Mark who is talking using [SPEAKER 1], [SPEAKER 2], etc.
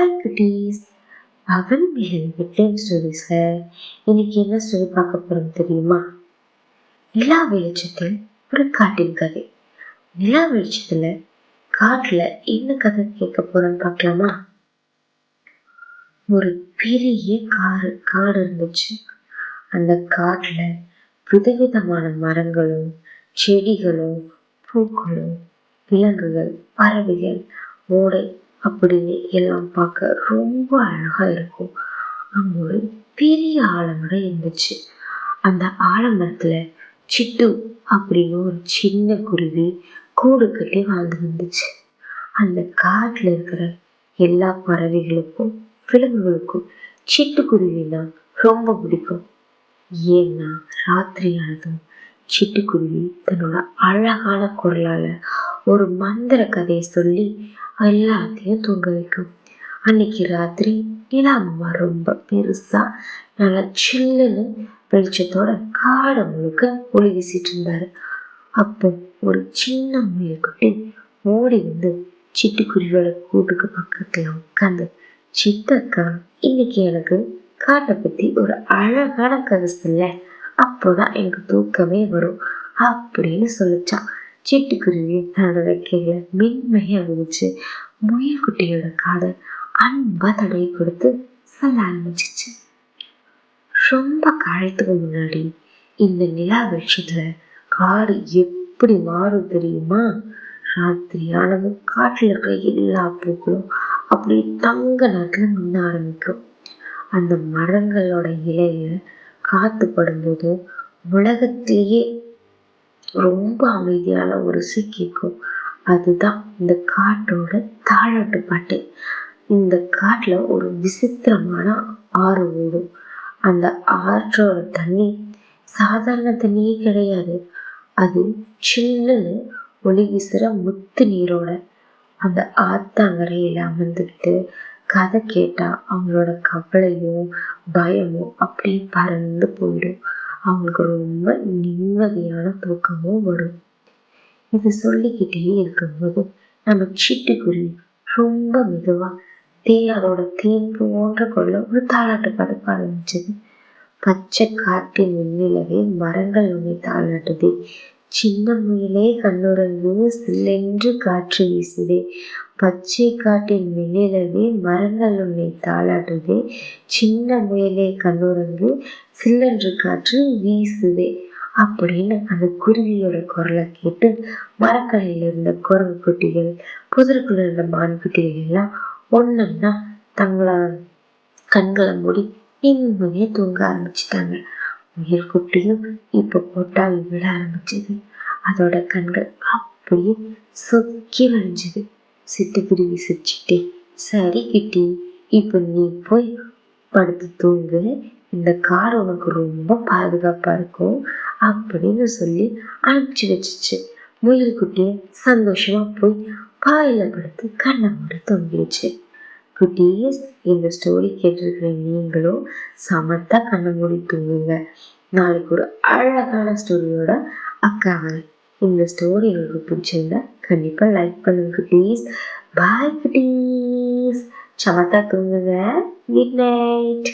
[SPEAKER 1] Hi குட்டீஸ், Pawan மிகில் bedtime ஸ்டோரிஸ்ல இன்னைக்கு என்ன ஸ்டோரி பார்க்க போறோம் தெரியுமா? நிலா வெளிச்சத்தில் ஒரு காட்டின் கதை. நிலா வெளிச்சத்துல காட்டுல என்ன கதை கேட்க போறோம்னு பார்க்கலாமா? ஒரு பெரிய காடு இருந்துச்சு. அந்த காட்டுல விதவிதமான மரங்களும் செடிகளும் பூக்களும் விலங்குகள் பறவைகள் ஓடை அப்படின்னு எல்லாம் பார்க்க ரொம்ப அழகா இருக்கும். அங்க ஒரு பெரிய ஆலமரம் இருந்துச்சு. அந்த ஆலமரத்துல சிட்டு அப்படின்னு ஒரு சின்ன குருவி கூடு கட்டி வாழ்ந்து வந்துச்சு. அந்த காட்டுல இருக்கிற எல்லா பறவைகளுக்கும் விலங்குகளுக்கும் சிட்டுக்குருவினா ரொம்ப பிடிக்கும். ஏன்னா ராத்திரியானதும் சிட்டுக்குருவி தன்னோட அழகான குரலால ஒரு மந்திர கதையை சொல்லி எல்லாத்தையும் தூங்க வைக்கும். அன்னைக்கு ராத்திரி நிலாமா ரொம்ப பெருசா நல்லா சில்லுன்னு வெளிச்சத்தோட காடை முழுக்க ஒளி வீசிட்டு இருந்தாரு. அப்போ ஒரு சின்ன முயல்குட்டி ஓடி வந்து சிட்டுக்குருவியோட கூட்டுக்கு பக்கத்துல உட்காந்து, சித்தக்கா, இன்னைக்கு எனக்கு காட்டை பத்தி ஒரு அழகான கதை சொல்ல, அப்போதான் எனக்கு தூக்கமே வரும் அப்படின்னு சொல்லிச்சான். சிட்டுக்குருவி தன்னோட ரெக்கைகளை மென்மையா விரிச்சு முயல்குட்டியோட காதை அன்பா தடவி கொடுத்து சொல்ல ஆரம்பிச்சிச்சு. ரொம்ப காலத்துக்கு முன்னாடி இந்த நிலா வெளிச்சத்துல காடு எப்படி மாறும் தெரியுமா? ராத்திரி ஆனதும் காட்டுல இருக்கிற எல்லா பூக்களும் அப்படி தங்க நாட்டுல மின்ன ஆரம்பிக்கும். அந்த மரங்களோட இலைய காத்து படும்போது உலகத்திலேயே ரொம்ப அமைதியான ஒரு கேட்கும். அதுதான் இந்த காட்டோட தாலாட்டு பாட்டு. இந்த காட்டுல ஒரு விசித்திரமான ஆறு ஓடும். அந்த ஆற்றோட தண்ணி சாதாரண தண்ணியே கிடையாது. அது சில்லுன்னு ஒளி வீசுற முத்து நீரோட. அந்த ஆத்தாங்கரையில அமர்ந்துக்கிட்டு கதை கேட்டா அவங்களோட கவலையும் பயமும் அப்படியே பறந்து போயிடும். அவங்களுக்கு ரொம்ப நிம்மதியான தூக்கமும் வரும். இது சொல்லிக்கிட்டே இருக்கும்போது நம்ம சிட்டுக்குருவி ரொம்ப மெதுவா அதோட தேன் போன்ற கொள்ள ஒரு தாலாட்டு படப்ப ஆரம்பிச்சது. பச்சை காட்டின் வெண்ணிலவே மரங்கள் உன்னை தாளாட்டுதே, சின்ன முயலே கண்ணுறங்கு சில்லென்று காற்று வீசுதே, பச்சை காட்டின் வெண்ணிலவே மரங்கள் உன்னை தாளாட்டுதே, சின்ன முயலே கண்ணுறங்கு சில்லென்று காற்று வீசுதே அப்படின்னு அந்த குருவியோட குரலை கேட்டு மரக்கரையில இருந்த குரங்கு குட்டிகள், புதருக்குள்ள இருந்த மான் குட்டிகள் எல்லாம் ஒன்னொன்னா தங்கள கண்களை மூடி நிம்மதியா தூங்க ஆரம்பிச்சுட்டாங்க. முயல் குட்டியும் இப்ப போட்டால் விழ ஆரம்பிச்சது. அதோட கண்கள் அப்படியே சொக்கி வளைஞ்சது. சிட்டுக்குருவி சிரிச்சுட்டே, சரி கிட்டி, இப்ப நீ போய் படுத்து தூங்கு, இந்த காடு உனக்கு ரொம்ப பாதுகாப்பா இருக்கும் அப்படின்னு சொல்லி அனுப்பிச்சு வச்சிச்சு. முயல் குட்டிய சந்தோஷமா போய் பாயில படுத்து கண்ணை மூடி தூங்கிடுச்சு. குட்டீஸ், இந்த ஸ்டோரி கேட்டிருக்கிற நீங்களும் சமத்தா கண்ணை மூடி தூங்குங்க. நாளைக்கு ஒரு அழகான ஸ்டோரியோட அக்காவை. இந்த ஸ்டோரி உங்களுக்கு பிடிச்சிருந்தா கண்டிப்பா லைக் பண்ணுங்க குட்டீஸ். பாய் குட்டீஸ், சமத்தா தூங்குங்க. Good night.